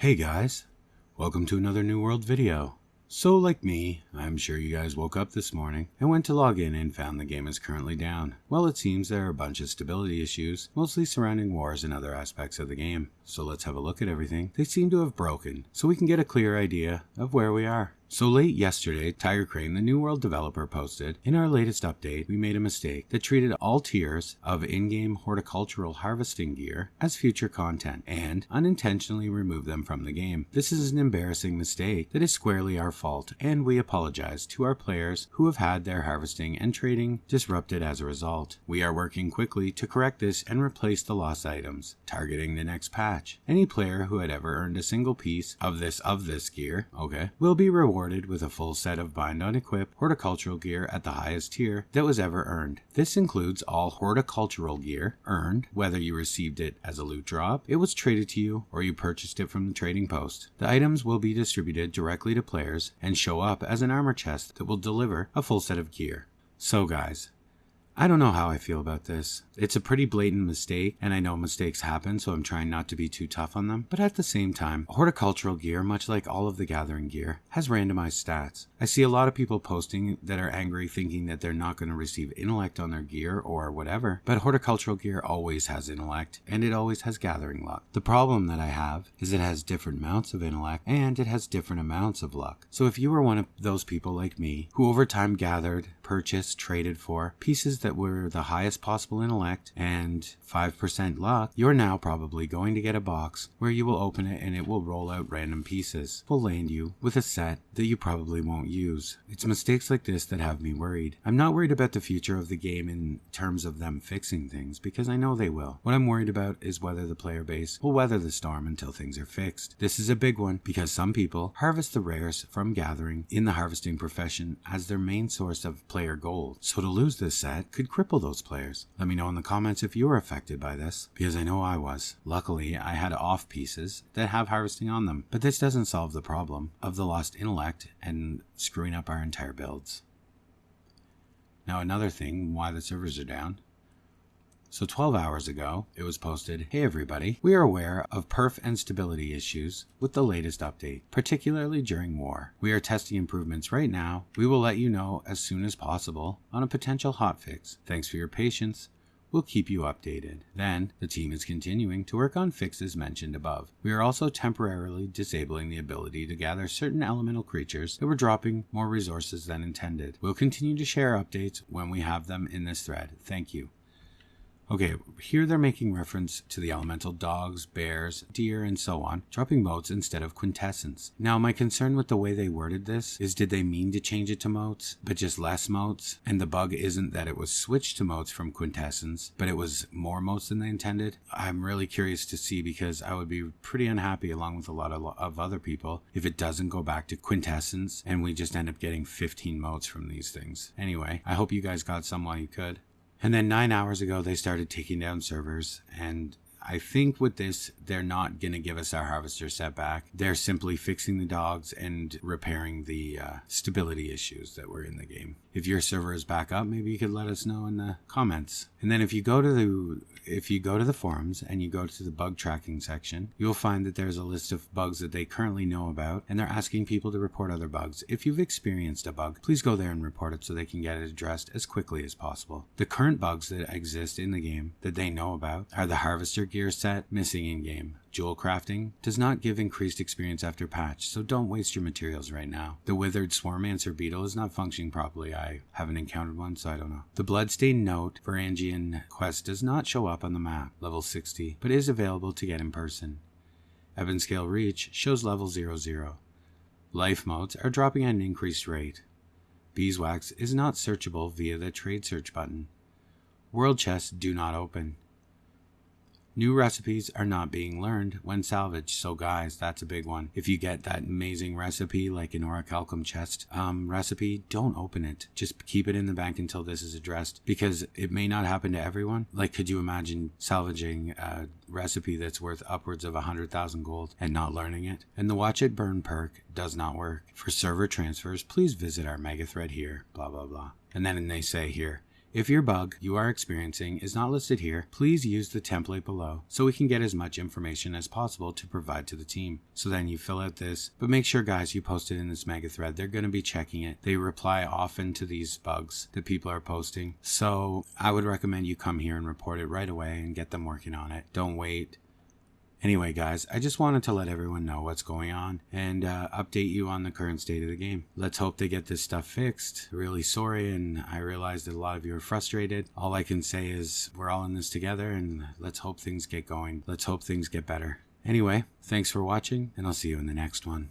Hey guys, welcome to another New World video. So like me, I'm sure you guys woke up this morning and went to log in and found the game is currently down. Well, it seems there are a bunch of stability issues, mostly surrounding wars and other aspects of the game. So let's have a look at everything they seem to have broken, so we can get a clear idea of where we are. So late yesterday, Tiger Crane, the New World developer, posted, "In our latest update, we made a mistake that treated all tiers of in-game horticultural harvesting gear as future content and unintentionally removed them from the game. This is an embarrassing mistake that is squarely our fault, and we apologize to our players who have had their harvesting and trading disrupted as a result. We are working quickly to correct this and replace the lost items, targeting the next patch. Any player who had ever earned a single piece of this gear, will be rewarded with a full set of bind on equip horticultural gear at the highest tier that was ever earned. This includes all horticultural gear earned, whether you received it as a loot drop, it was traded to you, or you purchased it from the trading post. The items will be distributed directly to players and show up as an armor chest that will deliver a full set of gear." So guys, I don't know how I feel about this. It's a pretty blatant mistake, and I know mistakes happen, so I'm trying not to be too tough on them. But at the same time, horticultural gear, much like all of the gathering gear, has randomized stats. I see a lot of people posting that are angry, thinking that they're not going to receive intellect on their gear or whatever, but horticultural gear always has intellect, and it always has gathering luck. The problem that I have is it has different amounts of intellect, and it has different amounts of luck. So if you were one of those people like me, who over time gathered, purchased, traded for pieces that were the highest possible intellect and 5% luck, you're now probably going to get a box where you will open it and it will roll out random pieces. Will land you with a set that you probably won't use. It's mistakes like this that have me worried. I'm not worried about the future of the game in terms of them fixing things, because I know they will. What I'm worried about is whether the player base will weather the storm until things are fixed. This is a big one because some people harvest the rares from gathering in the harvesting profession as their main source of player gold. So to lose this set could cripple those players. Let me know in the comments if you were affected by this, because I know I was. Luckily, I had off pieces that have harvesting on them, but this doesn't solve the problem of the lost intellect and screwing up our entire builds. Now another thing why the servers are down. So 12 hours ago, it was posted, "Hey everybody, we are aware of perf and stability issues with the latest update, particularly during war. We are testing improvements right now. We will let you know as soon as possible on a potential hotfix. Thanks for your patience. We'll keep you updated." Then, the team is continuing to work on fixes mentioned above. We are also temporarily disabling the ability to gather certain elemental creatures that were dropping more resources than intended. We'll continue to share updates when we have them in this thread. Thank you. Okay, here they're making reference to the elemental dogs, bears, deer, and so on, dropping motes instead of quintessence. Now, my concern with the way they worded this is, did they mean to change it to motes, but just less motes? And the bug isn't that it was switched to motes from quintessence, but it was more motes than they intended? I'm really curious to see, because I would be pretty unhappy, along with a lot of other people, if it doesn't go back to quintessence and we just end up getting 15 motes from these things. Anyway, I hope you guys got some while you could. And then 9 hours ago, they started taking down servers, and I think with this, they're not going to give us our harvester set back. They're simply fixing the dogs and repairing the stability issues that were in the game. If your server is back up, maybe you could let us know in the comments. And then if you go to the forums and you go to the bug tracking section, you'll find that there's a list of bugs that they currently know about, and they're asking people to report other bugs. If you've experienced a bug, please go there and report it so they can get it addressed as quickly as possible. The current bugs that exist in the game that they know about are the harvester gear set missing in game. Jewel crafting does not give increased experience after patch, so don't waste your materials right now. The withered swarmancer beetle is not functioning properly. I haven't encountered one, so I don't know. The bloodstained note for Angian quest does not show up on the map, level 60, but is available to get in person. Ebonscale Reach shows level 00. Life motes are dropping at an increased rate. Beeswax is not searchable via the trade search button. World chests do not open. New recipes are not being learned when salvaged, so guys, that's a big one. If you get that amazing recipe, like an orichalcum chest recipe, don't open it. Just keep it in the bank until this is addressed, because it may not happen to everyone. Like, could you imagine salvaging a recipe that's worth upwards of 100,000 gold and not learning it? And the Watch It Burn perk does not work. For server transfers, please visit our mega thread here, blah, blah, blah. And then they say here, If your bug you are experiencing is not listed here, please use the template below so we can get as much information as possible to provide to the team. So then you fill out this, but make sure guys you post it in this mega thread. They're going to be checking it. They reply often to these bugs that people are posting. So I would recommend you come here and report it right away and get them working on it. Don't wait. Anyway guys, I just wanted to let everyone know what's going on and update you on the current state of the game. Let's hope they get this stuff fixed. Really sorry, and I realize that a lot of you are frustrated. All I can say is we're all in this together, and let's hope things get going. Let's hope things get better. Anyway, thanks for watching, and I'll see you in the next one.